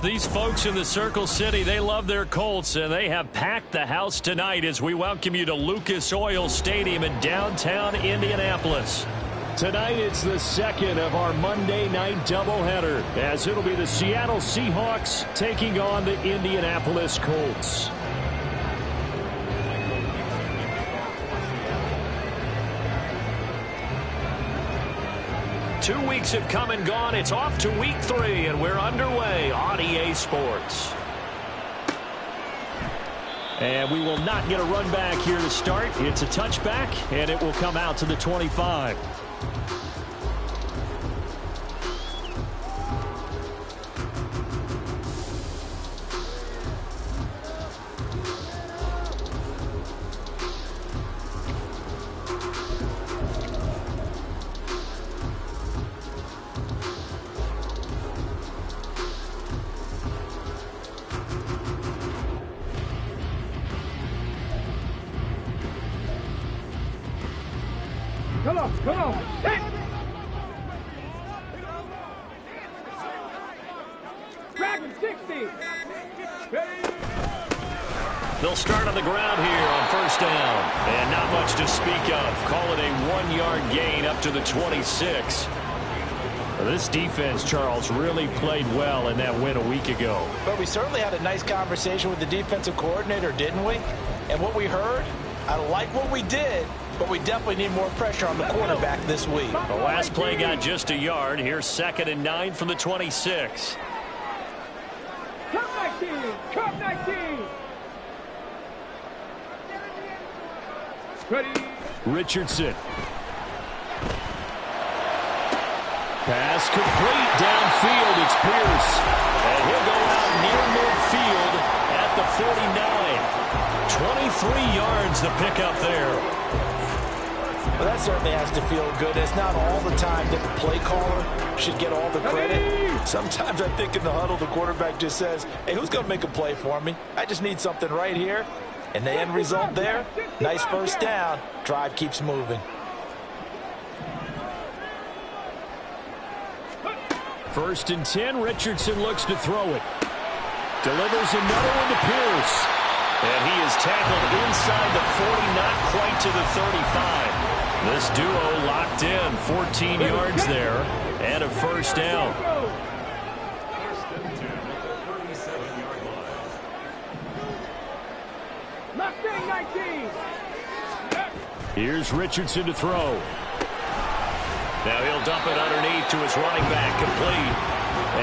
These folks in the Circle City, they love their Colts, and they have packed the house tonight as we welcome you to Lucas Oil Stadium in downtown Indianapolis. Tonight, it's the second of our Monday night doubleheader, as it'll be the Seattle Seahawks taking on the Indianapolis Colts. Two weeks have come and gone. It's off to week 3, and we're underway on EA Sports. And we will not get a run back here to start. It's a touchback, and it will come out to the 25. Come on. Hey. Dragon 60. They'll start on the ground here on first down. And not much to speak of. Call it a 1-yard gain up to the 26. This defense, Charles, really played well in that win a week ago. But we certainly had a nice conversation with the defensive coordinator, didn't we? And what we heard, I like what we did, but we definitely need more pressure on the quarterback this week. The last play got just a yard. Here's 2nd and 9 from the 26. Come 19. Ready. Richardson. Pass complete downfield. It's Pierce. And he'll go out near midfield at the 49. 23 yards the pickup there. Well, that certainly has to feel good. It's not all the time that the play caller should get all the credit. Sometimes I think in the huddle, the quarterback just says, hey, who's going to make a play for me? I just need something right here. And the end result there, nice first down. Drive keeps moving. First and 10, Richardson looks to throw it. Delivers another one to Pierce. And he is tackled inside the 40, not quite to the 35. This duo locked in, 14 yards there, and a first down. Here's Richardson to throw. Now he'll dump it underneath to his running back, complete.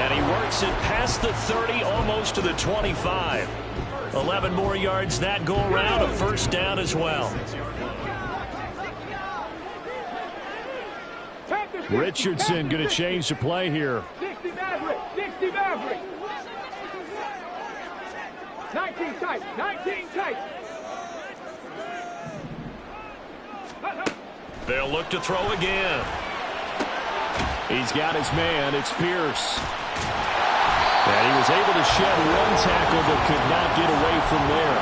And he works it past the 30, almost to the 25. 11 more yards that go around, a first down as well. Richardson going to change the play here. 60 Maverick. 19 tight. They'll look to throw again. He's got his man. It's Pierce. And he was able to shed one tackle but could not get away from there.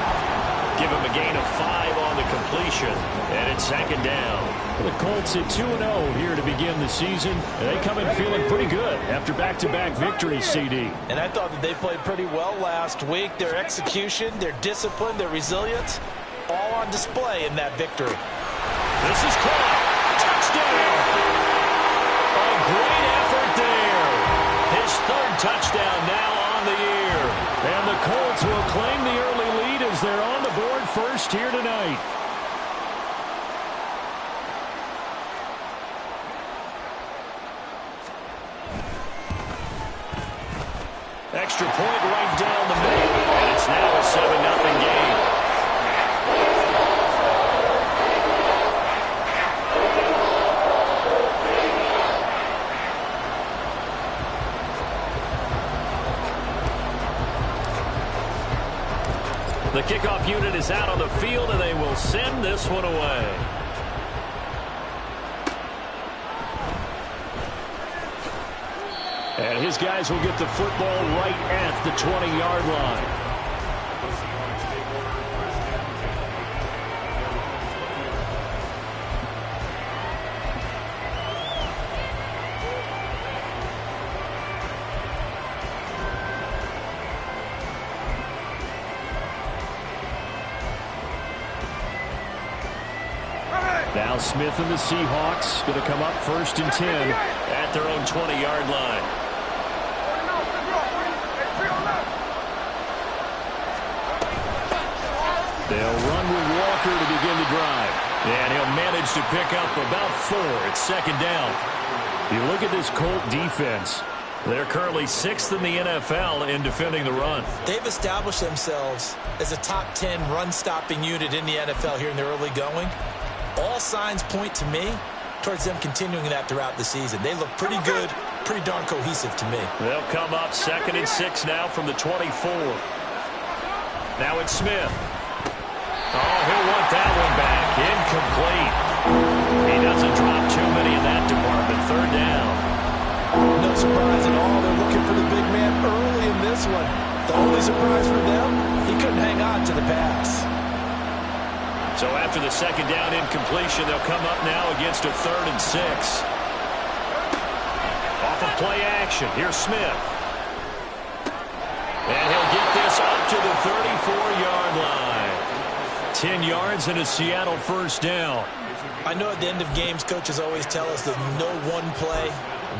Give him a gain of 5 on the completion. And it's 2nd down. The Colts at 2-0 here to begin the season. And they come in feeling pretty good after back-to-back victories, CD. And I thought that they played pretty well last week. Their execution, their discipline, their resilience, all on display in that victory. This is caught. Touchdown. A great effort there. His 3rd touchdown now on the year. And the Colts will claim the early lead as they're on the board first here tonight. Extra point right down the middle, and it's now a 7-0 game. The kickoff unit is out on the field, and they will send this one away. And his guys will get the football right at the 20-yard line. Now Smith and the Seahawks going to come up 1st and 10 at their own 20-yard line. They'll run with Walker to begin the drive. And he'll manage to pick up about 4 at 2nd down. You look at this Colt defense. They're currently 6th in the NFL in defending the run. They've established themselves as a top 10 run-stopping unit in the NFL here in the early going. All signs point to me towards them continuing that throughout the season. They look pretty good, pretty darn cohesive to me. They'll come up 2nd and 6 now from the 24. Now it's Smith. Oh, he'll want that one back. Incomplete. He doesn't drop too many in that department. 3rd down. No surprise at all. They're looking for the big man early in this one. The only surprise for them, he couldn't hang on to the pass. So after the 2nd down incompletion, they'll come up now against a 3rd and 6. Off of play action. Here's Smith. And he'll get this up to the 34-yard line. 10 yards and a Seattle 1st down. I know at the end of games, coaches always tell us that no one play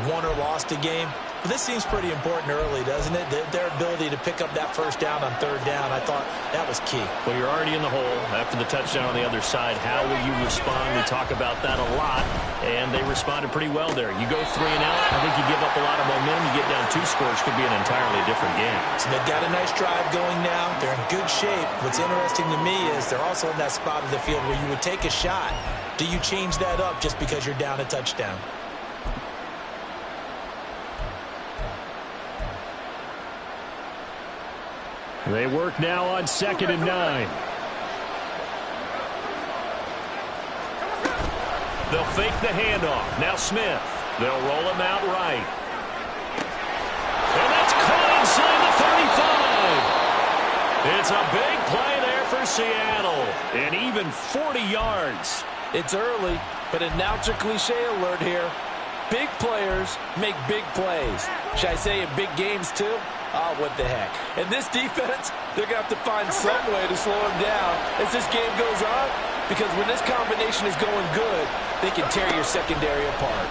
won or lost a game. But this seems pretty important early, doesn't it? Their ability to pick up that 1st down on 3rd down, I thought that was key. Well, you're already in the hole after the touchdown on the other side. How will you respond? We talk about that a lot, and they responded pretty well there. You go 3 and out, I think you give up a lot of momentum. You get down 2 scores, could be an entirely different game. So they've got a nice drive going now. They're in good shape. What's interesting to me is they're also in that spot of the field where you would take a shot. Do you change that up just because you're down a touchdown? They work now on 2nd and 9. They'll fake the handoff. Now Smith. They'll roll him out right. And that's caught inside the 35. It's a big play there for Seattle. And even 40 yards. It's early, but announcer cliche alert here. Big players make big plays. Should I say in big games too? Oh, what the heck. And this defense, they're going to have to find some way to slow him down as this game goes on, because when this combination is going good, they can tear your secondary apart.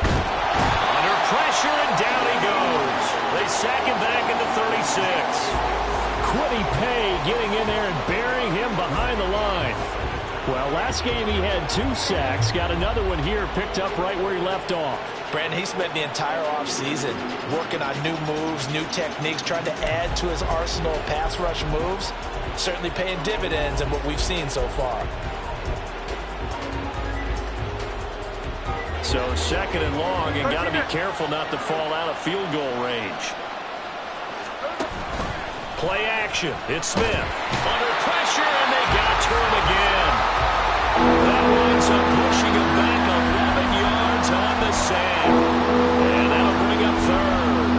Under pressure, and down he goes. They sack him back into 36. Quiddy Pay getting in there and burying him behind the line. Well, last game he had 2 sacks. Got another one here, picked up right where he left off. Brandon, he spent the entire offseason working on new moves, new techniques, trying to add to his arsenal of pass rush moves. Certainly paying dividends in what we've seen so far. So 2nd and long, and got to be careful not to fall out of field goal range. Play action. It's Smith. Under pressure, and they got to him again. That winds up pushing him back 11 yards on the sack. And that'll bring up 3rd.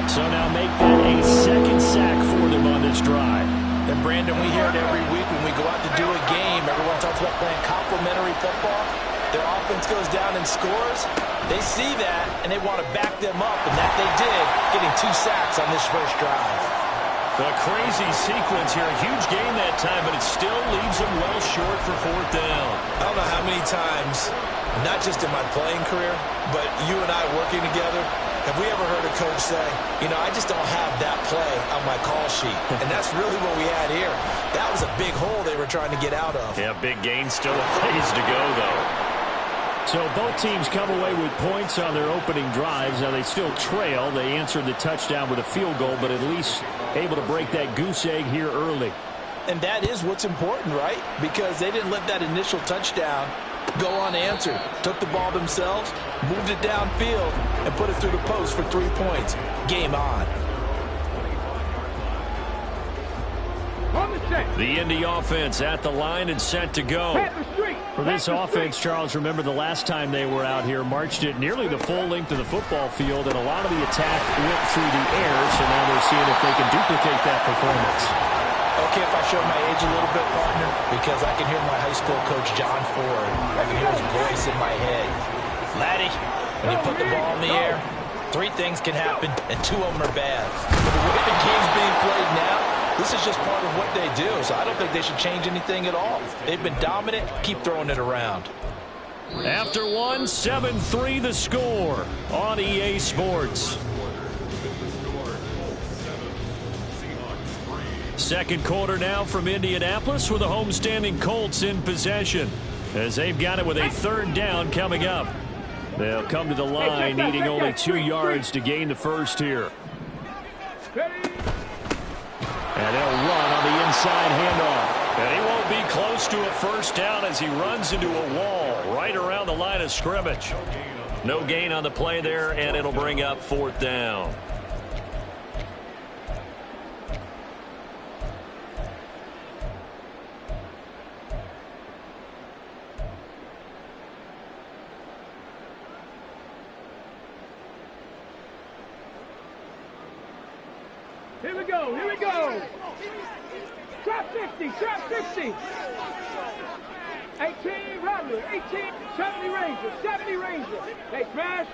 So now make that a 2nd sack for them on this drive. And Brandon, we hear it every week when we go out to do a game. Everyone talks about playing complementary football. Their offense goes down and scores. They see that, and they want to back them up, and that they did, getting 2 sacks on this first drive. A crazy sequence here. A huge gain that time, but it still leaves them well short for 4th down. I don't know how many times, not just in my playing career, but you and I working together, have we ever heard a coach say, you know, I just don't have that play on my call sheet. And that's really what we had here. That was a big hole they were trying to get out of. Yeah, big gain, still a ways to go, though. So both teams come away with points on their opening drives. Now they still trail. They answered the touchdown with a field goal, but at least able to break that goose egg here early. And that is what's important, right? Because they didn't let that initial touchdown go unanswered. Took the ball themselves, moved it downfield, and put it through the post for 3 points. Game on. The Indy offense at the line and set to go. For this offense, Charles, remember the last time they were out here, marched it nearly the full length of the football field, and a lot of the attack went through the air, so now they're seeing if they can duplicate that performance. Okay, if I show my age a little bit, partner, because I can hear my high school coach, John Ford. I can hear his voice in my head. Laddie, when you put the ball in the air, 3 things can happen, and 2 of them are bad. But the way the game's being played now, This is just part of what they do, so I don't think they should change anything at all. They've been dominant. Keep throwing it around. After one, 7-3 the score on EA Sports. Second quarter now from Indianapolis with the homestanding Colts in possession as they've got it with a third down coming up. They'll come to the line needing only 2 yards to gain the first here. And they'll run on the inside handoff. And he won't be close to a first down as he runs into a wall right around the line of scrimmage. No gain on the play there, and it'll bring up fourth down. Here we go, here we go. Trap 50, trap 50. 18, Rattler, 18, 70 Ranger, 70 Ranger. They smash.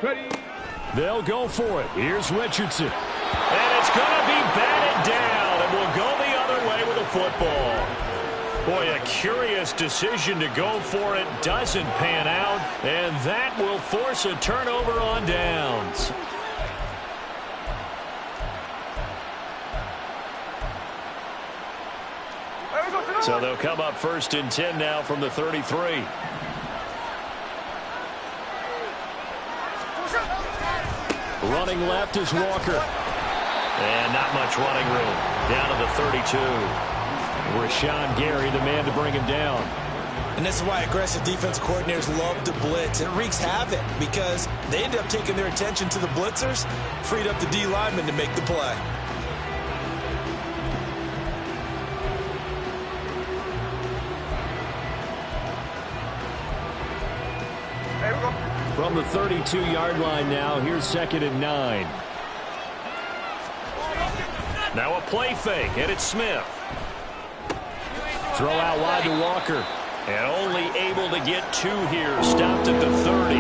Ready. They'll go for it. Here's Richardson. And it's going to be batted down, and we'll go the other way with the football. Boy, a curious decision to go for it. Doesn't pan out, and that will force a turnover on downs. So they'll come up first and 10 now from the 33. Running left is Walker. And not much running room. Down to the 32. Rashawn Gary, the man to bring him down. And this is why aggressive defense coordinators love to blitz. It wreaks havoc because they end up taking their attention to the blitzers, freed up the D lineman to make the play. From the 32-yard line now, here's 2nd and 9. Now a play fake, and it's Smith. Throw out wide to Walker. And only able to get 2 here. Stopped at the 30.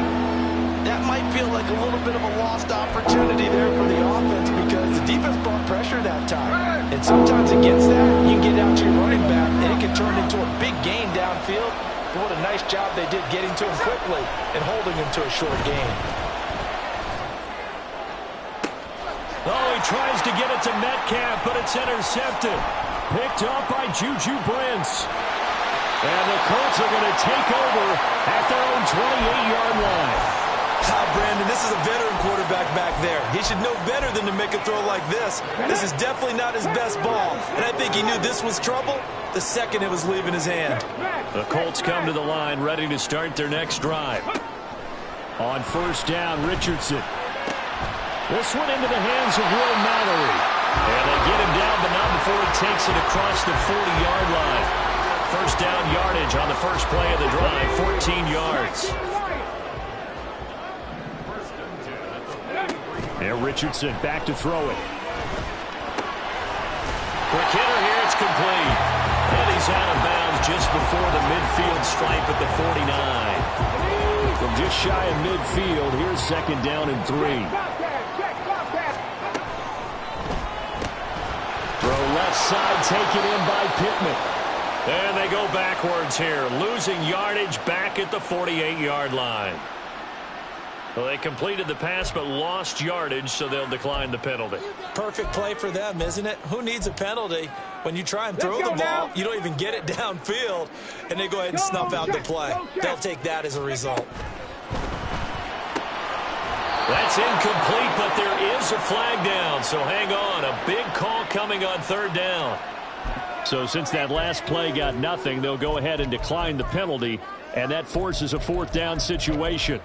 That might feel like a little bit of a lost opportunity there for the offense because the defense brought pressure that time. And sometimes against that, you can get out to your running back, and it can turn into a big gain downfield. But what a nice job they did getting to him quickly and holding him to a short gain. Oh, he tries to get it to Metcalf, but it's intercepted. Picked up by Juju Brents. And the Colts are going to take over at their own 28-yard line. Brandon, this is a veteran quarterback back there. He should know better than to make a throw like this. This is definitely not his best ball. And I think he knew this was trouble the second it was leaving his hand. The Colts come to the line ready to start their next drive. On first down, Richardson. This one into the hands of Will Mallory. And they get him down, but not before he takes it across the 40-yard line. First down yardage on the first play of the drive, 14 yards. And Richardson back to throw it. Quick hitter here, it's complete. And he's out of bounds just before the midfield stripe at the 49. From just shy of midfield, here's 2nd down and 3. Throw left side, taken in by Pittman. And they go backwards here, losing yardage back at the 48-yard line. Well, they completed the pass but lost yardage, so they'll decline the penalty. Perfect play for them, isn't it? Who needs a penalty when you try and throw the ball, you don't even get it downfield, and they go ahead and snuff out the play. They'll take that as a result. That's incomplete, but there is a flag down, so hang on. A big call coming on 3rd down. So since that last play got nothing, they'll go ahead and decline the penalty, and that forces a 4th down situation.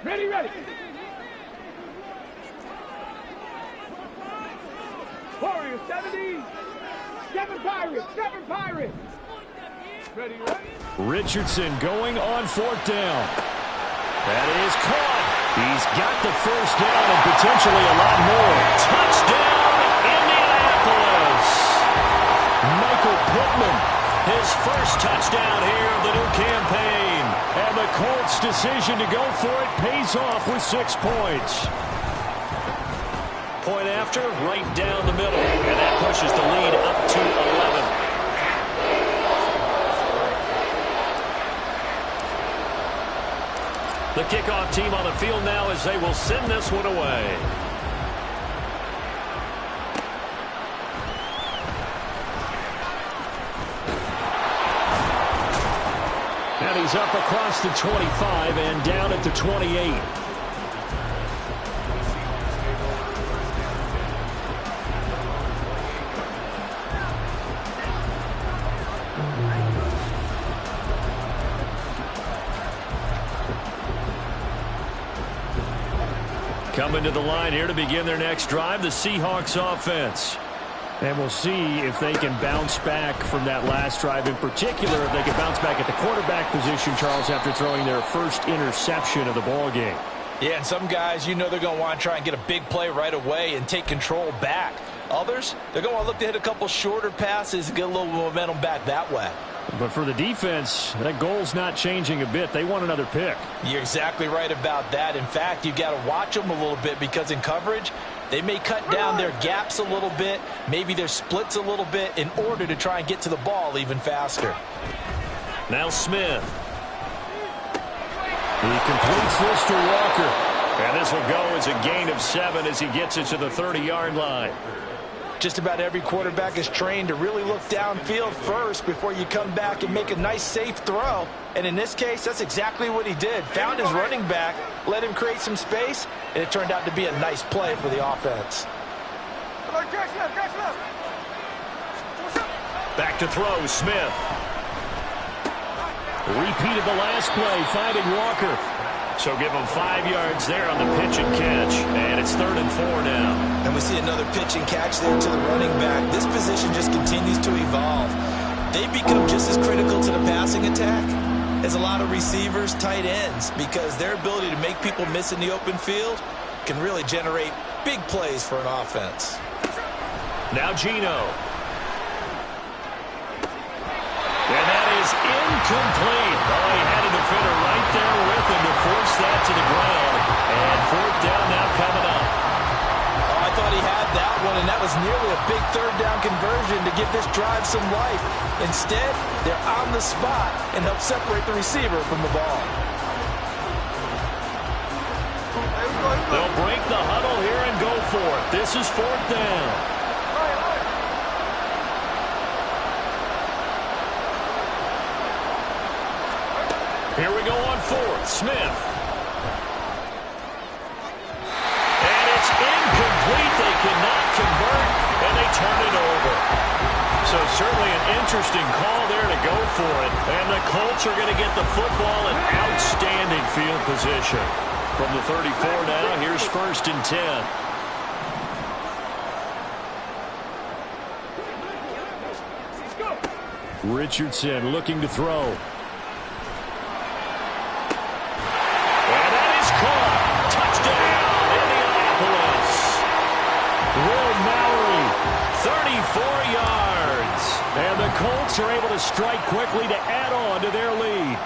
Ready, ready. Warriors, 70. 7 Pirates, 7 Pirates. Ready, ready. Richardson going on 4th down. That is caught. He's got the first down and potentially a lot more. Touchdown, Indianapolis. Michael Pittman, his first touchdown here of the new campaign. And the Colts' decision to go for it pays off with 6 points. Point after, right down the middle. And that pushes the lead up to 11. The kickoff team on the field now as they will send this one away. And he's up across the 25 and down at the 28. Coming to the line here to begin their next drive, the Seahawks offense. And we'll see if they can bounce back from that last drive, in particular if they can bounce back at the quarterback position, Charles, after throwing their first interception of the ballgame. Yeah, and some guys, you know they're going to want to try and get a big play right away and take control back. Others, they're going to look to hit a couple shorter passes and get a little momentum back that way. But for the defense, that goal's not changing a bit. They want another pick. You're exactly right about that. In fact, you've got to watch them a little bit because in coverage, they may cut down their gaps a little bit, maybe their splits a little bit in order to try and get to the ball even faster. Now Smith. He completes this to Walker. And this will go as a gain of 7 as he gets it to the 30-yard line. Just about every quarterback is trained to really look downfield first before you come back and make a nice, safe throw. And in this case, that's exactly what he did. Found his running back, let him create some space, and it turned out to be a nice play for the offense. Back to throw, Smith. Repeat of the last play, finding Walker. So give him 5 yards there on the pitch and catch. And it's 3rd and 4 now. And we see another pitch and catch there to the running back. This position just continues to evolve. They become just as critical to the passing attack as a lot of receivers, tight ends, because their ability to make people miss in the open field can really generate big plays for an offense. Now Geno. And that is incomplete. Oh, he had a defender right there with him to force that to the ground. And 4th down now coming up. Oh, I thought he had that one, and that was nearly a big 3rd down conversion to give this drive some life. Instead, they're on the spot and help separate the receiver from the ball. They'll break the huddle here and go for it. This is 4th down. Here we go on 4th. Smith. And it's incomplete. They cannot convert, and they turn it over. So certainly an interesting call there to go for it. And the Colts are going to get the football in outstanding field position. From the 34 now, here's 1st and 10. Richardson looking to throw. And the Colts are able to strike quickly to add on to their lead.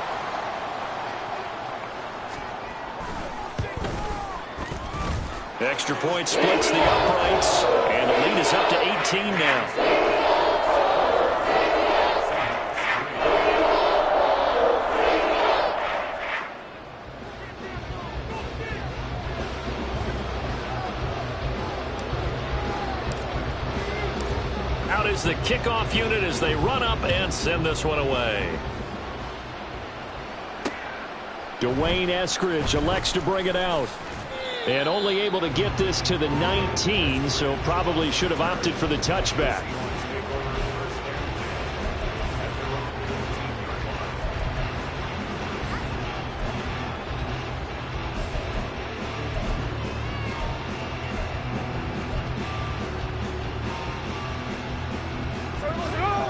Extra point splits the uprights, and the lead is up to 18 now. Out is the kickoff unit as they run up and send this one away. Dwayne Eskridge elects to bring it out. And only able to get this to the 19, so probably should have opted for the touchback.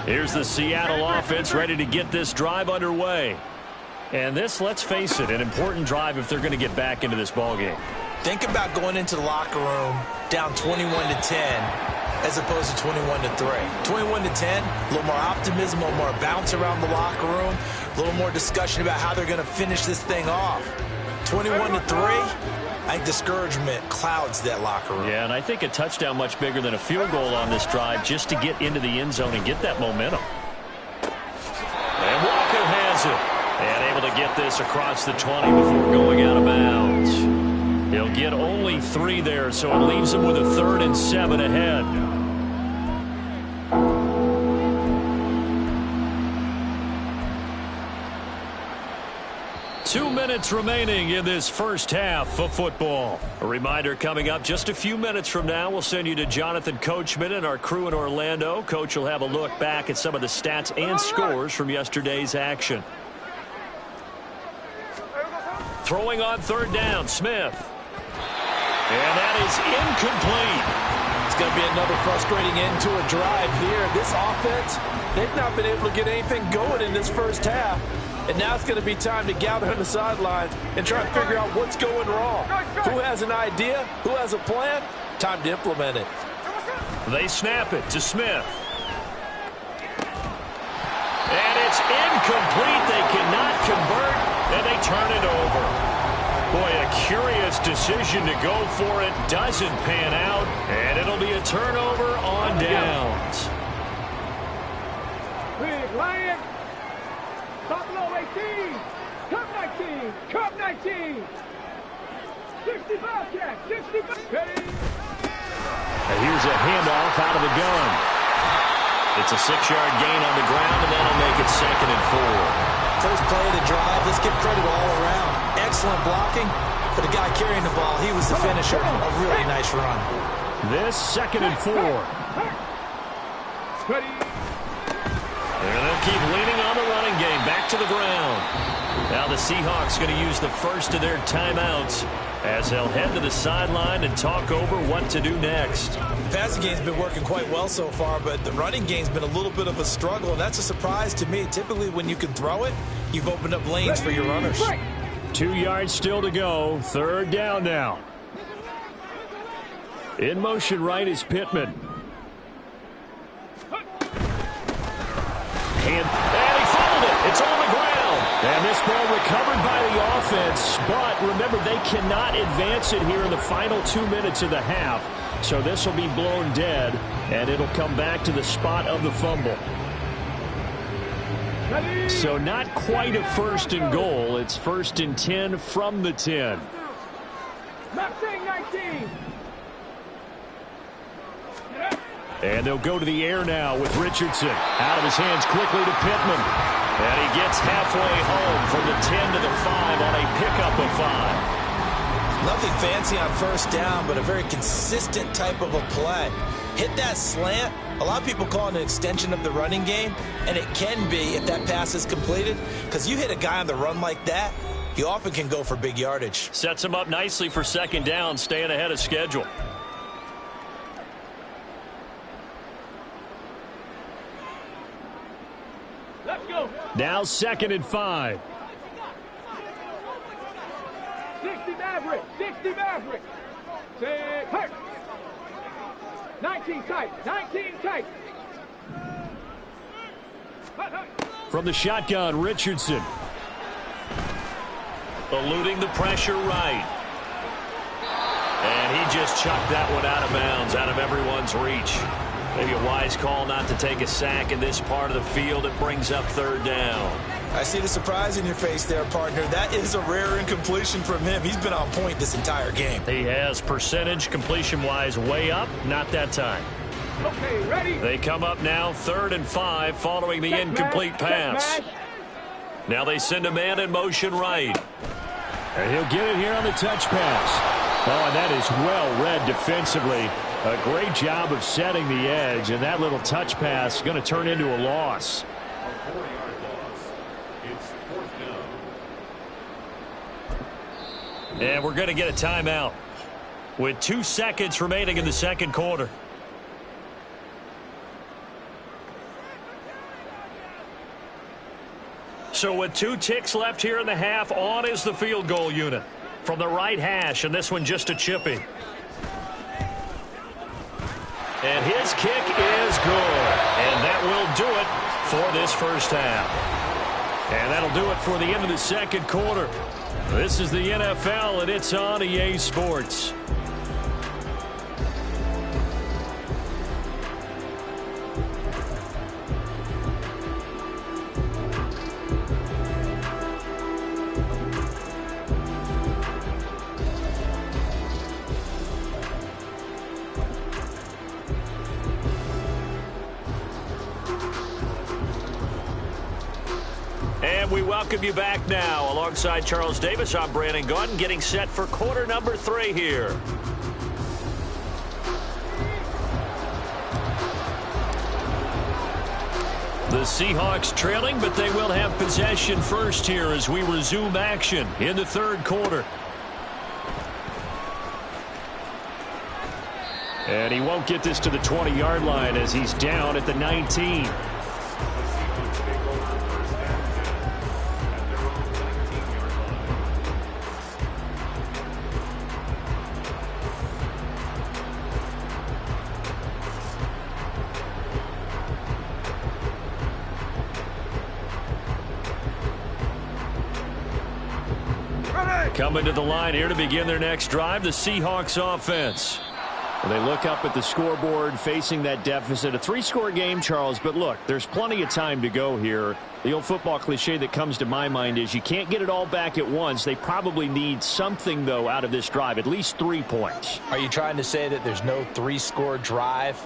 Here's the Seattle offense ready to get this drive underway. And this, let's face it, an important drive if they're going to get back into this ballgame. Think about going into the locker room down 21-10 as opposed to 21-3. 21-10, a little more optimism, a little more bounce around the locker room, a little more discussion about how they're going to finish this thing off. 21-3, I think discouragement clouds that locker room. Yeah, and I think a touchdown much bigger than a field goal on this drive just to get into the end zone and get that momentum. And Walker has it. And able to get this across the 20 before going out of bounds. He'll get only 3 there, so it leaves him with a 3rd and 7 ahead. 2 minutes remaining in this first half of football. A reminder coming up just a few minutes from now. We'll send you to Jonathan Coachman and our crew in Orlando. Coach will have a look back at some of the stats and scores from yesterday's action. Throwing on 3rd down, Smith. And that is incomplete. It's going to be another frustrating end to a drive here. This offense, they've not been able to get anything going in this first half. And now it's going to be time to gather on the sidelines and try and figure out what's going wrong. Who has an idea? Who has a plan? Time to implement it. They snap it to Smith. And it's incomplete. They cannot convert, and they turn it over. Boy, a curious decision to go for it. Doesn't pan out, and it'll be a turnover on downs. Big Lion. Buffalo 18. Cup 19. Cup 19. 65 catch. 65. Ready. And here's a handoff out of the gun. It's a 6-yard gain on the ground, and that'll make it 2nd and 4. First play of the drive, let's give credit all around. Excellent blocking, but the guy carrying the ball, he was the finisher. A really nice run. This 2nd and 4. Ready. And they'll keep leaning on the running game. Back to the ground. Now the Seahawks going to use the first of their timeouts as they'll head to the sideline and talk over what to do next. The passing game's been working quite well so far, but the running game's been a little bit of a struggle, and that's a surprise to me. Typically, when you can throw it, you've opened up lanes for your runners. 2 yards still to go. 3rd down now. In motion right is Pittman. And he fumbled it. It's on the ground. And this ball recovered by the offense. But remember, they cannot advance it here in the final 2 minutes of the half. So this will be blown dead, and it'll come back to the spot of the fumble. So not quite a 1st and goal. It's 1st and 10 from the 10. 19. And they'll go to the air now with Richardson. Out of his hands quickly to Pittman. And he gets halfway home from the 10 to the 5 on a pickup of 5. Nothing fancy on 1st down, but a very consistent type of a play. Hit that slant. A lot of people call it an extension of the running game, and it can be if that pass is completed, because you hit a guy on the run like that, you often can go for big yardage. Sets him up nicely for 2nd down, staying ahead of schedule. Let's go. Now 2nd and 5. 60 Maverick. 60 Maverick. 6 hurt. 19 tight. 19 tight. From the shotgun, Richardson. Eluding the pressure right. And he just chucked that one out of bounds, out of everyone's reach. Maybe a wise call not to take a sack in this part of the field. It brings up 3rd down. I see the surprise in your face there, partner. That is a rare incompletion from him. He's been on point this entire game. He has percentage completion-wise way up. Not that time. Okay, ready. They come up now 3rd and 5 following the incomplete pass. Now they send a man in motion right. And he'll get it here on the touch pass. Oh, and that is well read defensively. A great job of setting the edge, and that little touch pass is going to turn into a loss. And we're going to get a timeout with 2 seconds remaining in the 2nd quarter. So with 2 ticks left here in the half, on is the field goal unit from the right hash, and this one just a chippy. And his kick is good. And that will do it for this first half. And that'll do it for the end of the second quarter. This is the NFL, and it's on EA Sports. And we welcome you back now. Alongside Charles Davis, I'm Brandon Gaudin, getting set for quarter number 3 here. The Seahawks trailing, but they will have possession first here as we resume action in the third quarter. And he won't get this to the 20-yard line as he's down at the 19. Coming to the line here to begin their next drive, the Seahawks offense. They look up at the scoreboard facing that deficit. A 3-score game, Charles, but look, there's plenty of time to go here. The old football cliche that comes to my mind is you can't get it all back at once. They probably need something, though, out of this drive, at least 3 points. Are you trying to say that there's no 3-score drive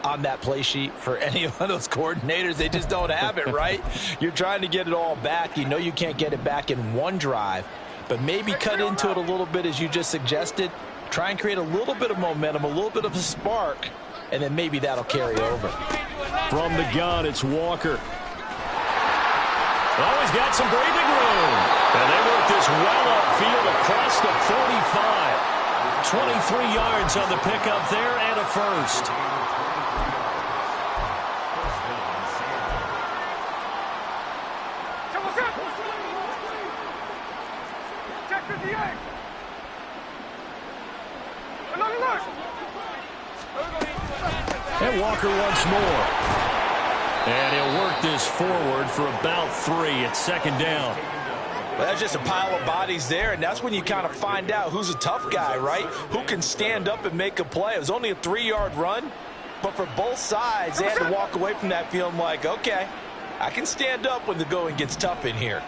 on that play sheet for any of those coordinators? They just don't have it, right? You're trying to get it all back. You know you can't get it back in one drive, but maybe cut into it a little bit as you just suggested. Try and create a little bit of momentum, a little bit of a spark, and then maybe that'll carry over. From the gun, it's Walker. Oh, he's got some breathing room. And they work this well upfield across the 45. 23 yards on the pickup there and a first. And Walker once more. And he'll work this forward for about 3 at second down. Well, that's just a pile of bodies there, and that's when you kind of find out who's a tough guy, right? Who can stand up and make a play. It was only a 3-yard run, but for both sides, they had to walk away from that feeling like, okay, I can stand up when the going gets tough in here.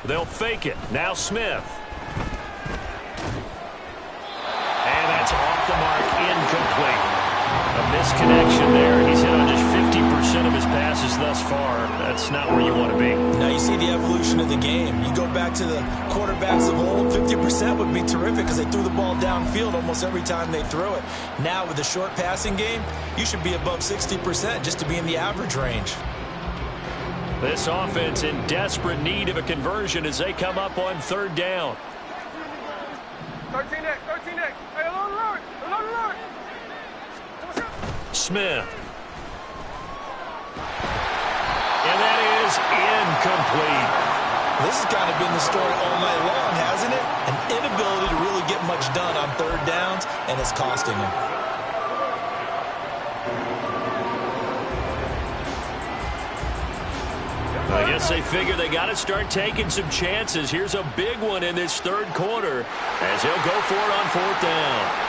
They'll fake it. Now Smith. And that's off the mark, incomplete. A misconnection there. He's hit on just 50% of his passes thus far. That's not where you want to be. Now you see the evolution of the game. You go back to the quarterbacks of old, 50% would be terrific because they threw the ball downfield almost every time they threw it. Now with the short passing game, you should be above 60% just to be in the average range. This offense in desperate need of a conversion as they come up on third down. 13X. Hey, along the road. Smith. And that is incomplete. This has kind of been the story all night long, hasn't it? An inability to really get much done on third downs, and it's costing him. I guess they figure they got to start taking some chances. Here's a big one in this third quarter as he'll go for it on fourth down.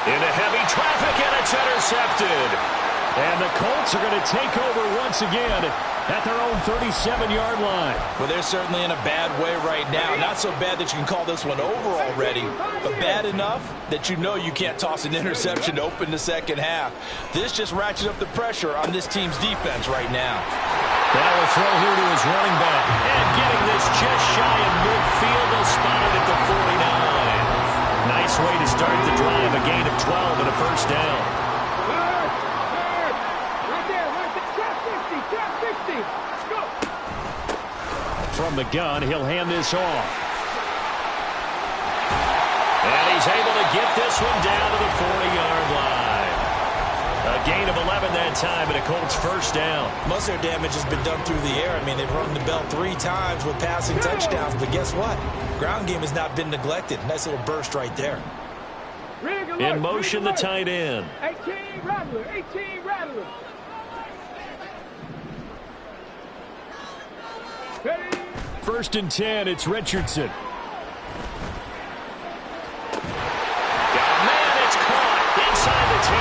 Into heavy traffic, and it's intercepted. And the Colts are going to take over once again at their own 37-yard line. Well, they're certainly in a bad way right now. Not so bad that you can call this one over already, but bad enough that you know you can't toss an interception to open the second half. This just ratchets up the pressure on this team's defense right now. Now a throw here to his running back. And getting this just shy of midfield, they'll spot it at the 49. Nice way to start the drive, a gain of 12 and a first down. Right there. Trap 50. Let's go. From the gun, he'll hand this off. And he's able to get this one down to the 40-yard line. A gain of 11 that time, and a Colts first down. Most of their damage has been done through the air. I mean, they've rung the bell 3 times with passing touchdowns, but guess what? Ground game has not been neglected. Nice little burst right there. In motion, the tight end. 18 Rattler, 18 Rattler. First and 10, it's Richardson. Inside the 10.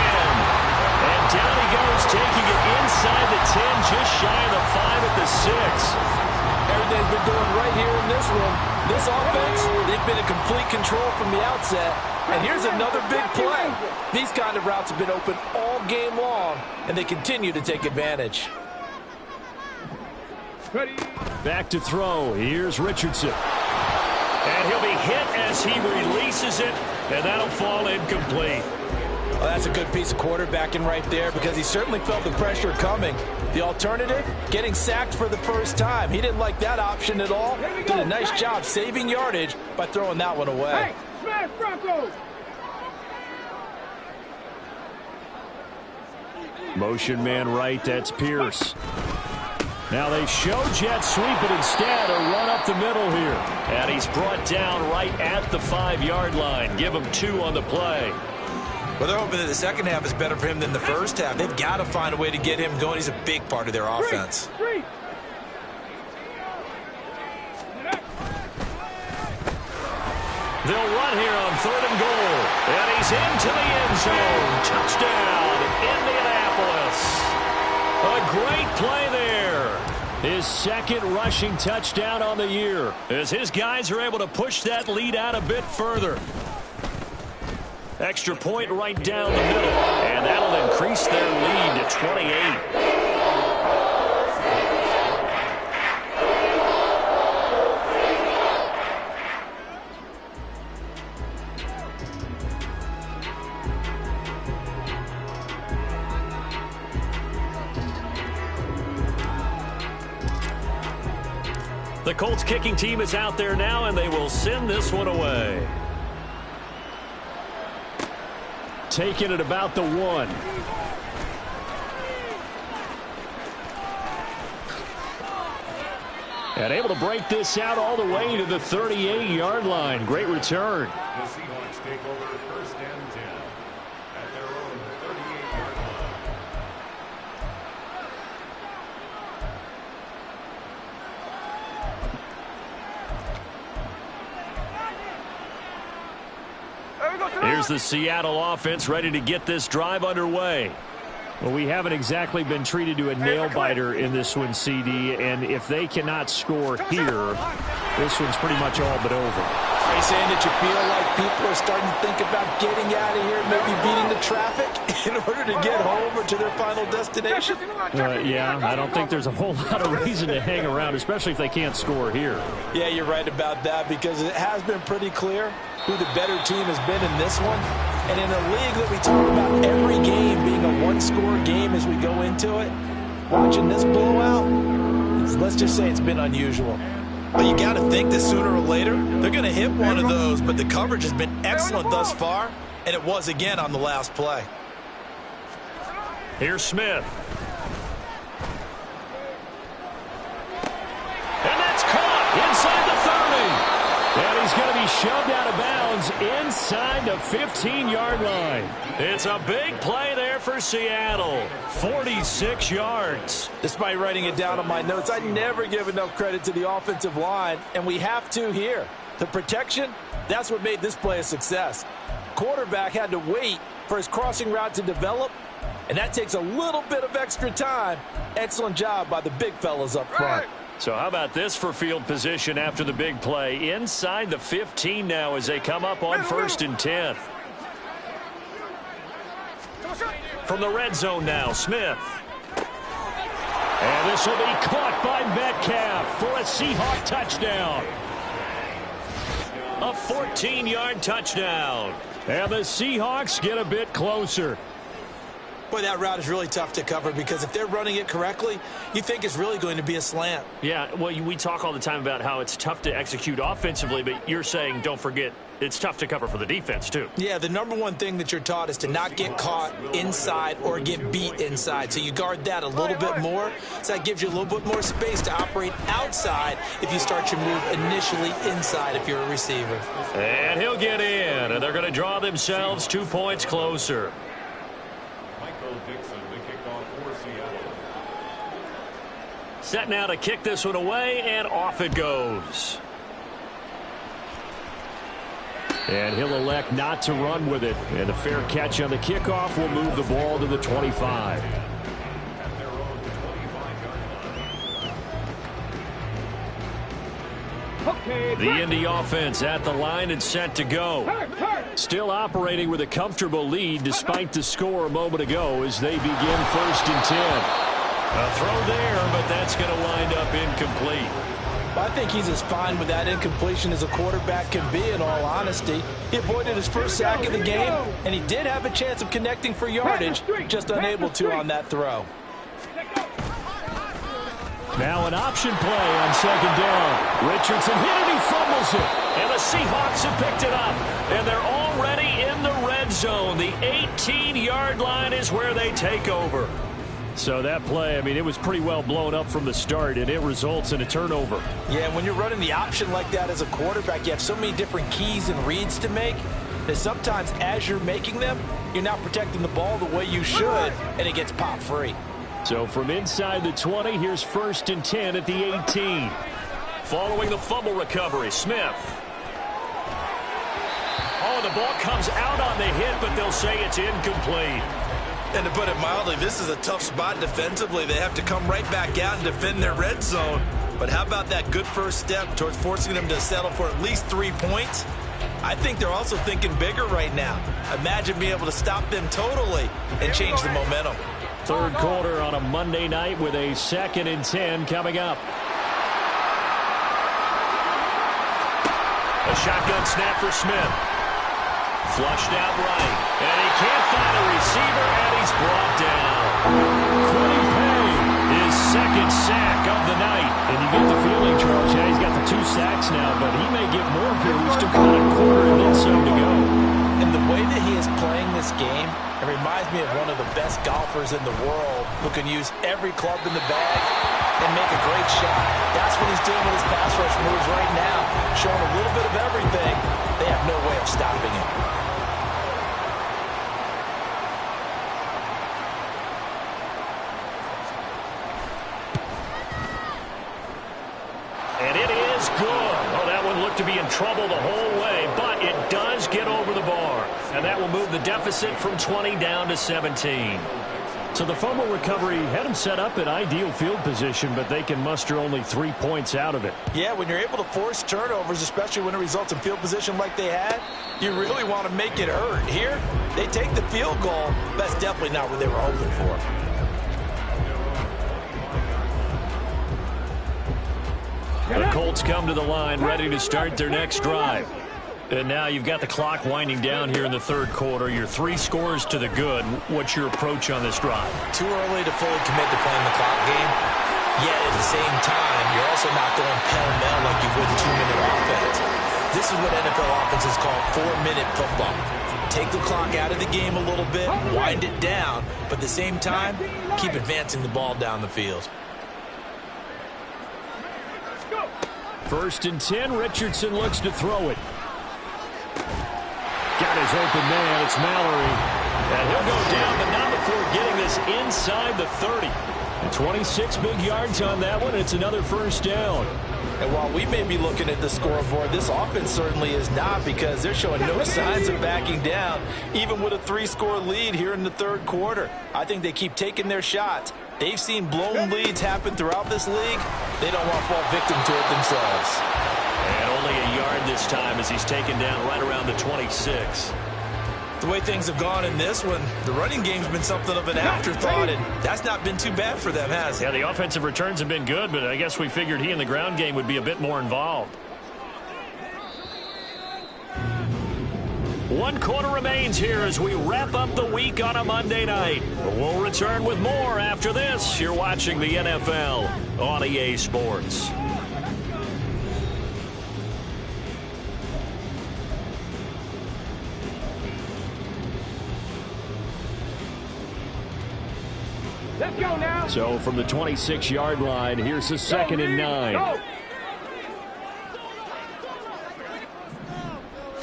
And down he goes, taking it inside the 10, just shy of the 5 at the 6. Everything's been going right here in this one. This offense, they've been in complete control from the outset. And here's another big play. These kind of routes have been open all game long, and they continue to take advantage. Back to throw. Here's Richardson. And he'll be hit as he releases it, and that'll fall incomplete. Well, that's a good piece of quarterbacking right there because he certainly felt the pressure coming. The alternative, getting sacked for the first time. He didn't like that option at all. Did a nice job saving yardage by throwing that one away. Hey, smash Broncos! Motion man right, that's Pierce. Now they show jet sweep, but instead a run up the middle here. And he's brought down right at the 5-yard line. Give him 2 on the play. Well, they're hoping that the second half is better for him than the first half. They've got to find a way to get him going. He's a big part of their offense. They'll run here on 3rd and goal. And he's into the end zone. Touchdown, Indianapolis. A great play there. His second rushing touchdown on the year, as his guys are able to push that lead out a bit further. Extra point right down the middle, and that'll increase their lead to 28. The Colts kicking team is out there now, and they will send this one away. Taking it about the 1. And able to break this out all the way to the 38-yard line. Great return. The Seahawks take over 1st and 10 at their own 38-yard line. Here's the Seattle offense ready to get this drive underway. Well, we haven't exactly been treated to a nail-biter in this one, CD, and if they cannot score here, this one's pretty much all but over. Are you saying that you feel like people are starting to think about getting out of here, maybe beating the traffic in order to get home or to their final destination? Yeah, I don't think there's a whole lot of reason to hang around, especially if they can't score here. Yeah, you're right about that because it has been pretty clear who the better team has been in this one. And in a league that we talk about every game being a one-score game as we go into it, watching this blowout, let's just say it's been unusual. Well, you got to think that sooner or later they're going to hit one of those, but the coverage has been excellent thus far, and it was again on the last play. Here's Smith. And that's caught inside the 30. And he's going to be shoved out of bounds inside the 15-yard line. It's a big play there for Seattle. 46 yards. Despite writing it down on my notes, I never give enough credit to the offensive line, and we have to here. The protection, that's what made this play a success. Quarterback had to wait for his crossing route to develop, and that takes a little bit of extra time. Excellent job by the big fellas up front. So how about this for field position after the big play? Inside the 15 now as they come up on 1st and 10. From the red zone now, Smith. And this will be caught by Metcalf for a Seahawk touchdown. A 14-yard touchdown. And the Seahawks get a bit closer. Boy, that route is really tough to cover because if they're running it correctly, you think it's really going to be a slant. Yeah, well, we talk all the time about how it's tough to execute offensively, but you're saying, don't forget, it's tough to cover for the defense, too. Yeah, the number one thing that you're taught is to not get caught inside or get beat inside. So you guard that a little bit more. So that gives you a little bit more space to operate outside if you start your move initially inside if you're a receiver. And he'll get in, and they're going to draw themselves 2 points closer. Set now to kick this one away, and off it goes. And he'll elect not to run with it. And a fair catch on the kickoff will move the ball to the 25. The Indy offense at the line and set to go. Still operating with a comfortable lead despite the score a moment ago as they begin 1st and 10. A throw there, but that's going to wind up incomplete. Well, I think he's as fine with that incompletion as a quarterback can be, in all honesty. He avoided his first sack of the game, and he did have a chance of connecting for yardage, just unable to on that throw. Now an option play on 2nd down. Richardson hit it, he fumbles it. And the Seahawks have picked it up. And they're already in the red zone. The 18-yard line is where they take over. So that play, I mean, it was pretty well blown up from the start, and it results in a turnover. Yeah, when you're running the option like that as a quarterback, you have so many different keys and reads to make that sometimes as you're making them, you're not protecting the ball the way you should, and it gets popped free. So from inside the 20, here's 1st and 10 at the 18. Following the fumble recovery, Smith. Oh, the ball comes out on the hit, but they'll say it's incomplete. And to put it mildly, this is a tough spot defensively. They have to come right back out and defend their red zone. But how about that good first step towards forcing them to settle for at least 3 points? I think they're also thinking bigger right now. Imagine being able to stop them totally and change the momentum. 3rd quarter on a Monday night with a 2nd and 10 coming up. A shotgun snap for Smith. Flushed out right. And he can't find a receiver, and he's brought down. Quiddy Payne, his 2nd sack of the night. And you get the feeling, Charles, yeah, he's got the 2 sacks now, but he may get more here. We've still got a quarter and then some to go. And the way that he is playing this game, it reminds me of one of the best golfers in the world who can use every club in the bag and make a great shot. That's what he's doing with his pass rush moves right now, showing a little bit of everything. They have no way of stopping him. And it is good. Oh, that one looked to be in trouble the whole way, but it does get over the bar. And that will move the deficit from 20 down to 17. So the fumble recovery had them set up in ideal field position, but they can muster only 3 points out of it. Yeah, when you're able to force turnovers, especially when it results in field position like they had, you really want to make it hurt. Here, they take the field goal. That's definitely not what they were hoping for. The Colts come to the line ready to start their next drive. And now you've got the clock winding down here in the 3rd quarter. You're 3 scores to the good. What's your approach on this drive? Too early to fully commit to playing the clock game. Yet at the same time, you're also not going pell-mell like you would in 2-minute offense. This is what NFL offenses call 4-minute football. Take the clock out of the game a little bit, wind it down, but at the same time, keep advancing the ball down the field. 1st and 10, Richardson looks to throw it. Got his open man, it's Mallory. And he'll go down, but not before getting this inside the 30. And 26 big yards on that one, it's another 1st down. And while we may be looking at the scoreboard, this offense certainly is not, because they're showing no signs of backing down, even with a 3-score lead here in the 3rd quarter. I think they keep taking their shots. They've seen blown leads happen throughout this league. They don't want to fall victim to it themselves. And only a yard this time as he's taken down right around the 26. The way things have gone in this one, the running game's been something of an afterthought, and that's not been too bad for them, has it? Yeah, the offensive returns have been good, but I guess we figured he in the ground game would be a bit more involved. 1 quarter remains here as we wrap up the week on a Monday night. We'll return with more after this. You're watching the NFL on EA Sports. Let's go now. So from the 26-yard line, here's the 2nd and 9. Go.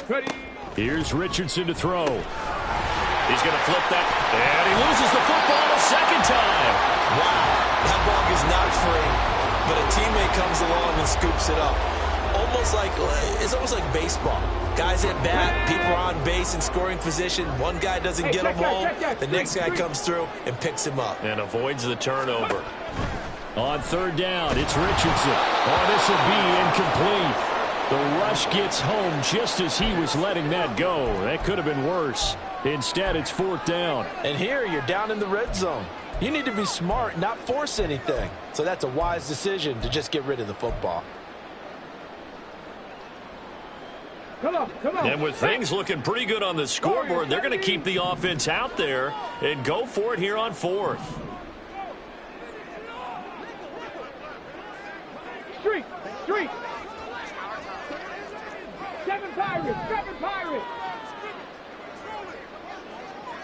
Ready. Here's Richardson to throw. He's going to flip that, and he loses the football a second time. Wow, that ball is not free, but a teammate comes along and scoops it up. It's almost like baseball. Guys at bat, people are on base in scoring position. One guy doesn't get him home. The next guy comes through and picks him up. And avoids the turnover. On 3rd down, it's Richardson. Oh, this will be incomplete. The rush gets home just as he was letting that go. That could have been worse. Instead, it's 4th down. And here, you're down in the red zone. You need to be smart, not force anything. So that's a wise decision to just get rid of the football. Come on. And with things looking pretty good on the scoreboard, they're going to keep the offense out there and go for it here on 4th. Street. 7 Pirates.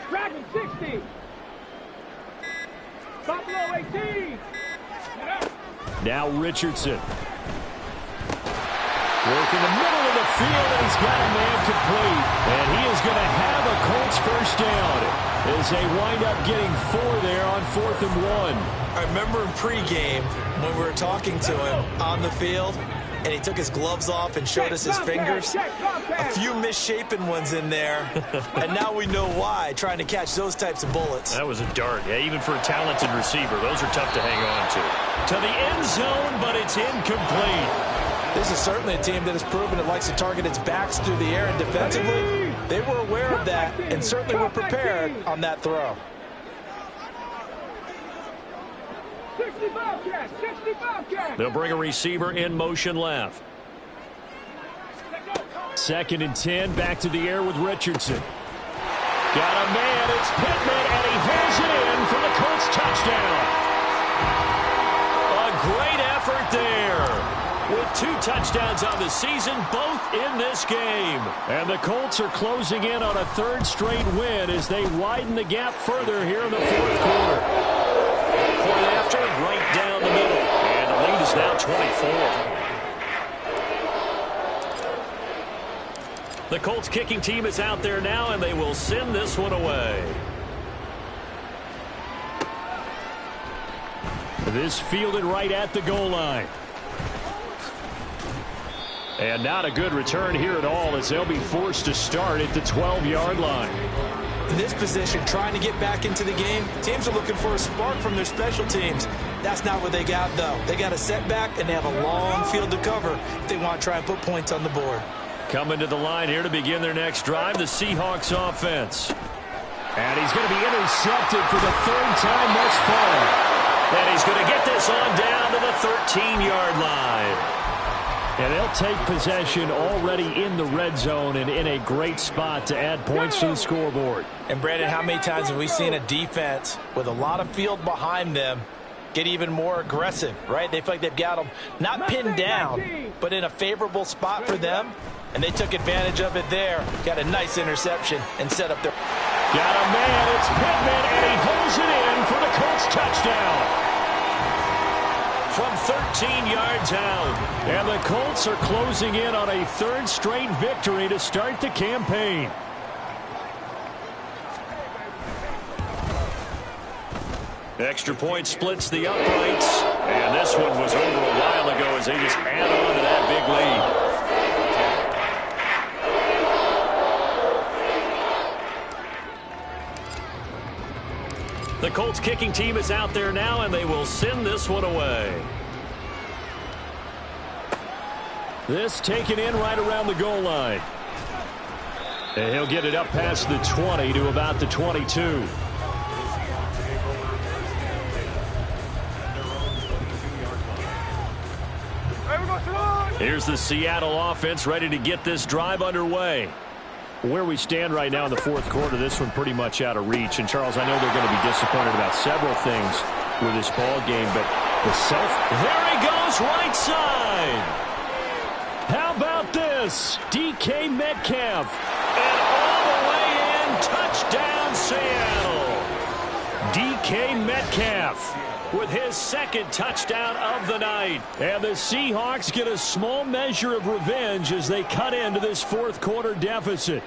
Dragon 60. Buffalo 18. Now Richardson. Working the middle of the field, and he's got a man complete. And he is going to have a Colts first down as they wind up getting 4 there on 4th and 1. I remember in pregame when we were talking to him on the field, and he took his gloves off and showed us his fingers. A few misshapen ones in there, and now we know why, trying to catch those types of bullets. That was a dart. Yeah, even for a talented receiver, those are tough to hang on to. To the end zone, but it's incomplete. This is certainly a team that has proven it likes to target its backs through the air and defensively. They were aware of that and certainly were prepared on that throw. 65 catch. They'll bring a receiver in motion left. 2nd and 10, back to the air with Richardson. Got a man, it's Pittman, and he holds it in for the Colts touchdown. A great effort there. With 2 touchdowns on the season, both in this game. And the Colts are closing in on a 3rd straight win as they widen the gap further here in the 4th quarter. 4th after, right down the middle. And the lead is now 24. The Colts kicking team is out there now, and they will send this one away. This fielded right at the goal line. And not a good return here at all as they'll be forced to start at the 12-yard line. In this position, trying to get back into the game, teams are looking for a spark from their special teams. That's not what they got, though. They got a setback, and they have a long field to cover if they want to try and put points on the board. Coming to the line here to begin their next drive, the Seahawks offense. And he's going to be intercepted for the 3rd time thus far. And he's going to get this on down to the 13-yard line. And they'll take possession already in the red zone and in a great spot to add points to the scoreboard. And, Brandon, how many times have we seen a defense with a lot of field behind them get even more aggressive, right? They feel like they've got them not pinned down, but in a favorable spot for them. And they took advantage of it there. Got a nice interception and set up their... Got a man, it's Pittman, and he holds it in for the Colts touchdown. From 13 yards out. And the Colts are closing in on a 3rd straight victory to start the campaign. Extra point splits the uprights. And this one was over a while ago as they just add on to that big lead. The Colts kicking team is out there now, and they will send this one away. This taken in right around the goal line. And he'll get it up past the 20 to about the 22. Here's the Seattle offense ready to get this drive underway. Where we stand right now in the fourth quarter, this one pretty much out of reach. And, Charles, I know they're going to be disappointed about several things with this ball game, but there he goes, right side. How about this? DK Metcalf. And all the way in, touchdown Seattle. DK Metcalf with his second touchdown of the night. And the Seahawks get a small measure of revenge as they cut into this fourth quarter deficit.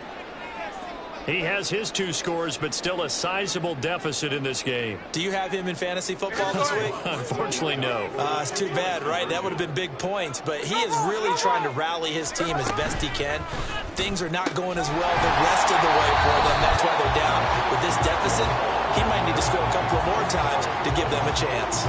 He has his 2 scores, but still a sizable deficit in this game. Do you have him in fantasy football this week? Unfortunately, no. It's too bad, right? That would have been big points, but he is really trying to rally his team as best he can. Things are not going as well the rest of the way for them. That's why they're down. With this deficit, he might need to score a couple of more times to give them a chance.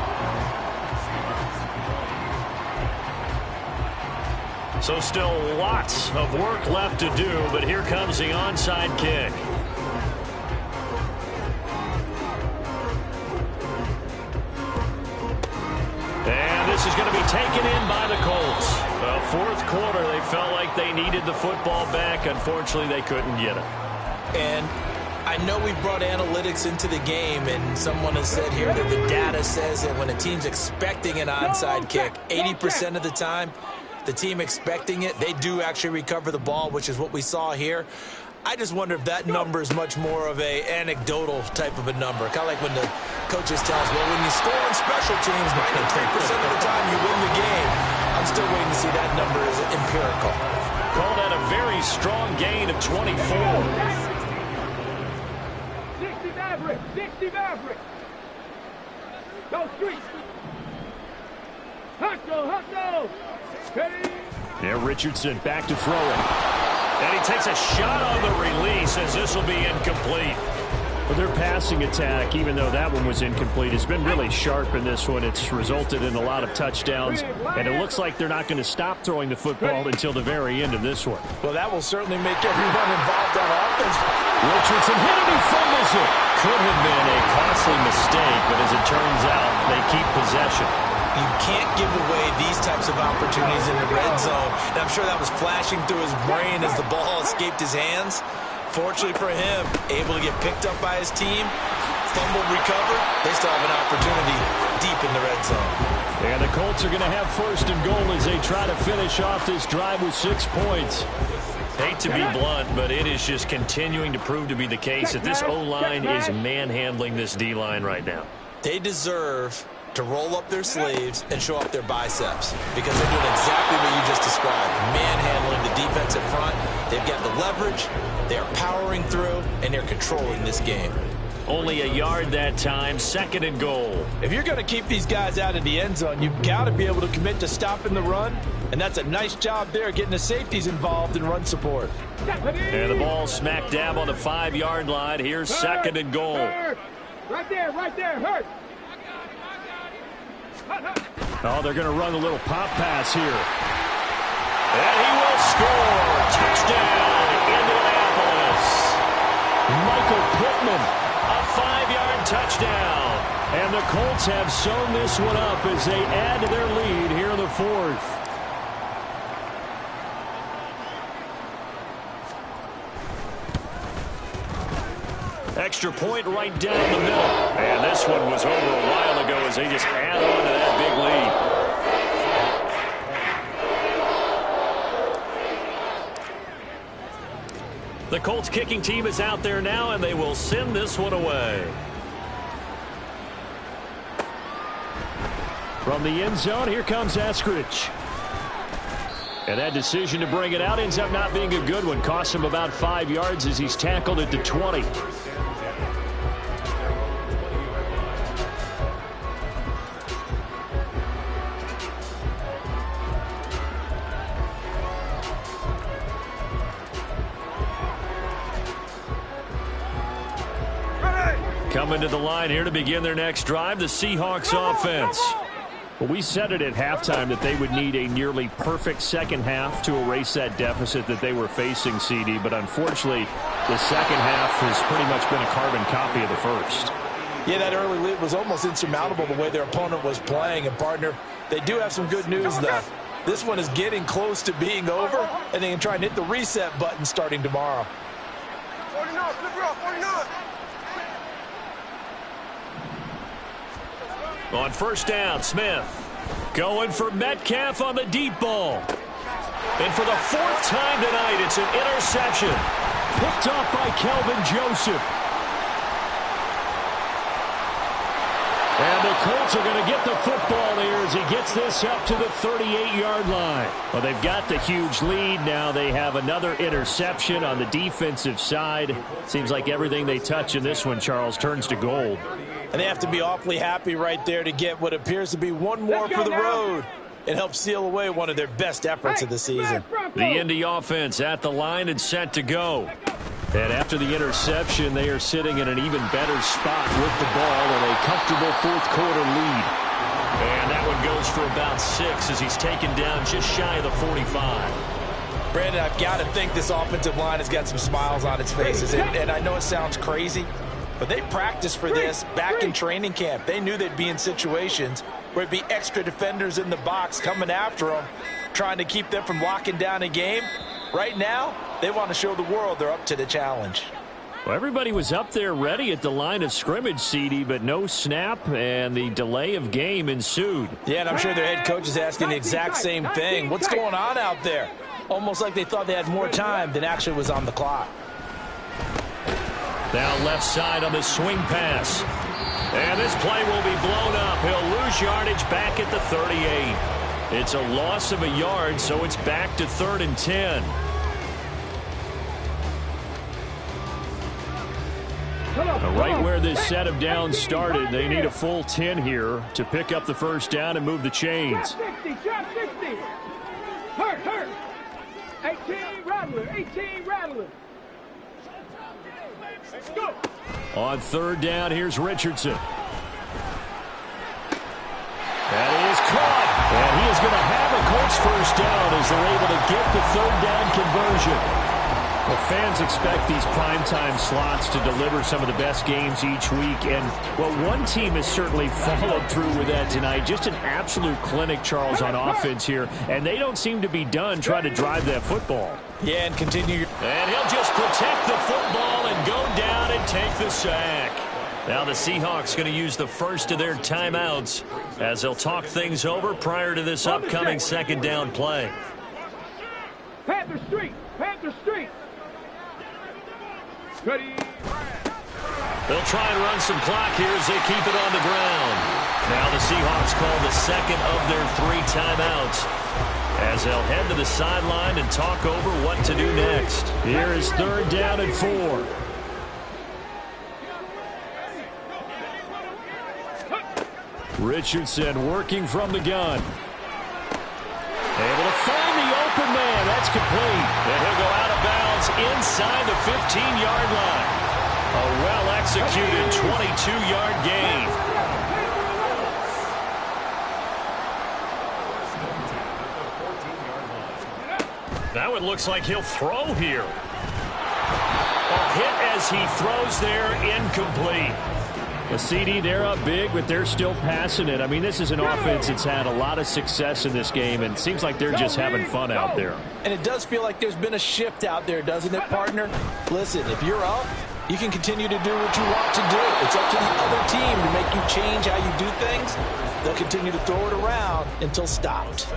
So still lots of work left to do, but here comes the onside kick. And this is going to be taken in by the Colts. Fourth quarter, they felt like they needed the football back. Unfortunately, they couldn't get it. And I know we brought analytics into the game, and someone has said here that the data says that when a team's expecting an onside kick, 80% of the time, the team expecting it, they do actually recover the ball, which is what we saw here. I just wonder if that number is much more of a anecdotal type of a number. Kind of like when the coaches tell us, well, when you score on special teams, 93% of the time you win the game. I'm still waiting to see that number as empirical. Call that a very strong gain of 24. 60 Maverick, 60 Maverick. Go street. Hustle. Yeah, Richardson back to throw it. And he takes a shot on the release as this will be incomplete. Well, their passing attack, even though that one was incomplete, has been really sharp in this one. It's resulted in a lot of touchdowns, and it looks like they're not going to stop throwing the football until the very end of this one. Well, that will certainly make everyone involved on offense. Richardson hit it, he fumbles it. Could have been a costly mistake, but as it turns out, they keep possession. You can't give away these types of opportunities in the red zone. And I'm sure that was flashing through his brain as the ball escaped his hands. Fortunately for him, able to get picked up by his team, fumble recovered. They still have an opportunity deep in the red zone. And the Colts are going to have first and goal as they try to finish off this drive with 6 points. Hate to be blunt, but it is just continuing to prove to be the case that this O-line is manhandling this D-line right now. They deserve to roll up their sleeves and show up their biceps because they're doing exactly what you just described, manhandling the defensive front. They've got the leverage, they're powering through, and they're controlling this game. Only a yard that time, second and goal. If you're going to keep these guys out of the end zone, you've got to be able to commit to stopping the run, and that's a nice job there getting the safeties involved in run support. And the ball smack dab on the 5-yard line. Here's second and goal. Right there, hurt. Oh, they're going to run a little pop pass here. And he will score. Touchdown, Indianapolis. Michael Pittman, a 5-yard touchdown. And the Colts have sewn this one up as they add to their lead here in the fourth. Extra point right down the middle. And this one was over a while ago as they just add on to that big lead. The Colts kicking team is out there now, and they will send this one away. From the end zone, here comes Eskridge. And that decision to bring it out ends up not being a good one. Costs him about 5 yards as he's tackled at the 20. Coming to the line here to begin their next drive, the Seahawks offense. Well, we said it at halftime that they would need a nearly perfect second half to erase that deficit that they were facing, CD. But unfortunately, the second half has pretty much been a carbon copy of the first. Yeah, that early lead was almost insurmountable the way their opponent was playing. And, partner, they do have some good news, though. This one is getting close to being over, and they can try and hit the reset button starting tomorrow. 49, flip it off, 49. On first down, Smith going for Metcalf on the deep ball. And for the fourth time tonight, it's an interception. Picked off by Kelvin Joseph. And the Colts are going to get the football here as he gets this up to the 38-yard line. Well, they've got the huge lead. Now they have another interception on the defensive side. Seems like everything they touch in this one, Charles, turns to gold. And they have to be awfully happy right there to get what appears to be one more for the road. It helps seal away one of their best efforts of the season. The Indy offense at the line and set to go. And after the interception, they are sitting in an even better spot with the ball in a comfortable fourth-quarter lead. And that one goes for about 6 as he's taken down just shy of the 45. Brandon, I've got to think this offensive line has got some smiles on its faces. And I know it sounds crazy, but they practiced for this back in training camp. They knew they'd be in situations where it'd be extra defenders in the box coming after them, trying to keep them from locking down a game. Right now, they want to show the world they're up to the challenge. Well, everybody was up there ready at the line of scrimmage, CD, but no snap, and the delay of game ensued. Yeah, and I'm sure their head coach is asking the exact same thing. What's going on out there? Almost like they thought they had more time than actually was on the clock. Now left side on the swing pass. And this play will be blown up. He'll lose yardage back at the 38. It's a loss of a yard, so it's back to 3rd and 10. Right where this set of downs started, they need a full 10 here to pick up the first down and move the chains. Drop 60. Hurt. 18 rattler. Let's go. On 3rd down, here's Richardson. That is caught. And he is going to have a Colts first down as they're able to get the 3rd down conversion. Well, fans expect these primetime slots to deliver some of the best games each week. And, well, one team has certainly followed through with that tonight. Just an absolute clinic, Charles, on offense here. And they don't seem to be done trying to drive that football. Yeah, and continue. And he'll just protect the football and go down and take the sack. Now the Seahawks going to use the first of their timeouts as they'll talk things over prior to this upcoming 2nd down play. Panther Street. Ready. They'll try and run some clock here as they keep it on the ground. Now the Seahawks call the second of their 3 timeouts as they'll head to the sideline and talk over what to do next. Here is 3rd down and 4. Richardson working from the gun. Able to find the open man. That's complete. And he'll go out of bounds inside the 15-yard line. A well-executed 22-yard gain. That one looks like he'll throw here. A hit as he throws there, incomplete. The CD, they're up big, but they're still passing it. I mean, this is an offense that's had a lot of success in this game, and it seems like they're just having fun out there. And it does feel like there's been a shift out there, doesn't it, partner? Listen, if you're up, you can continue to do what you want to do. It's up to the other team to make you change how you do things. They'll continue to throw it around until stopped.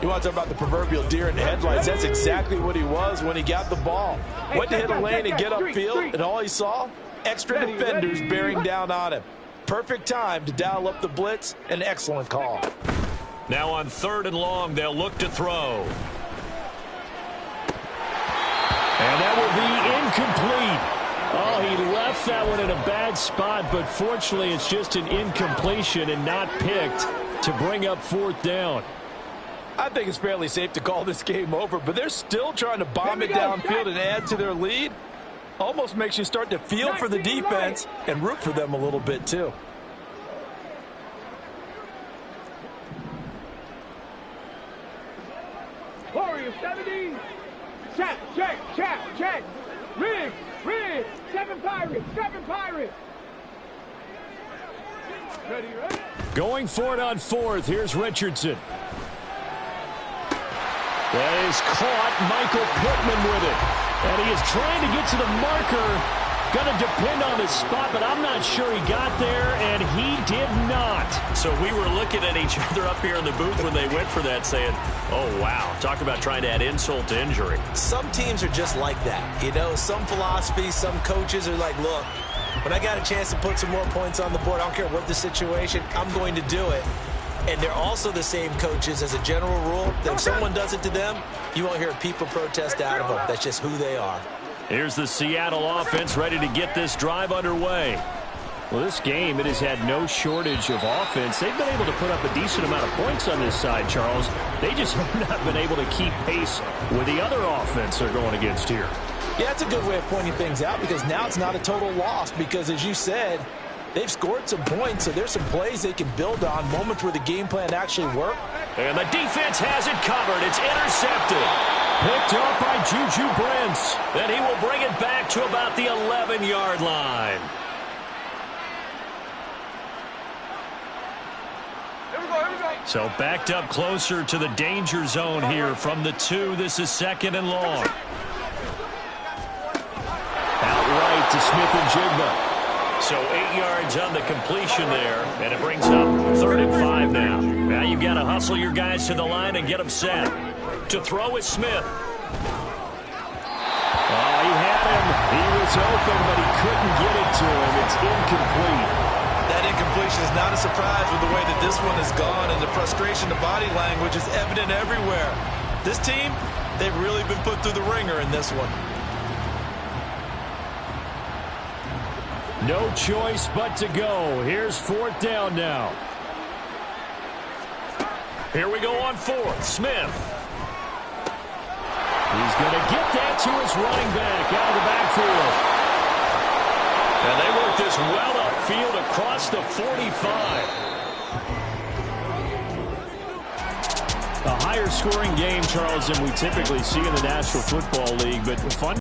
You want to talk about the proverbial deer in the headlights? That's exactly what he was when he got the ball. Went to hit a lane and get upfield, and all he saw? Extra defenders bearing down on him. Perfect time to dial up the blitz. An excellent call. Now on 3rd and long, they'll look to throw. And that will be incomplete. Oh, he left that one in a bad spot, but fortunately it's just an incompletion and not picked to bring up 4th down. I think it's fairly safe to call this game over, but they're still trying to bomb it downfield and add to their lead. Almost makes you start to feel for the defense and root for them a little bit, too. Warrior 70. Check. Rig. 7 Pirates. Ready. Going for it on 4th. Here's Richardson. That is caught. Michael Pittman with it. And he is trying to get to the marker. Going to depend on his spot, but I'm not sure he got there, and he did not. So we were looking at each other up here in the booth when they went for that saying, oh, wow, talk about trying to add insult to injury. Some teams are just like that. You know, some philosophies, some coaches are like, look, when I got a chance to put some more points on the board, I don't care what the situation, I'm going to do it. And they're also the same coaches as a general rule that if someone does it to them, you won't hear people protest out of them. That's just who they are. Here's the Seattle offense ready to get this drive underway. Well, this game, it has had no shortage of offense. They've been able to put up a decent amount of points on this side, Charles. They just have not been able to keep pace with the other offense they're going against here. Yeah, that's a good way of pointing things out because now it's not a total loss because, as you said, they've scored some points, so there's some plays they can build on, moments where the game plan actually worked. And the defense has it covered. It's intercepted. Picked up by Juju Brents. Then he will bring it back to about the 11-yard line. So backed up closer to the danger zone here from the 2. This is 2nd and long. Outright to Smith-Njigba. So 8 yards on the completion there, and it brings up 3rd and 5 now. Now you've got to hustle your guys to the line and get them set. To throw is Smith. Oh, he had him. He was open, but he couldn't get it to him. It's incomplete. That incompletion is not a surprise with the way that this one has gone, and the frustration, the body language is evident everywhere. This team, they've really been put through the ringer in this one. No choice but to go. Here's 4th down now. Here we go on 4th. Smith. He's going to get that to his running back out of the backfield. And they work this well upfield across the 45. A higher scoring game, Charles, than we typically see in the National Football League, but fun.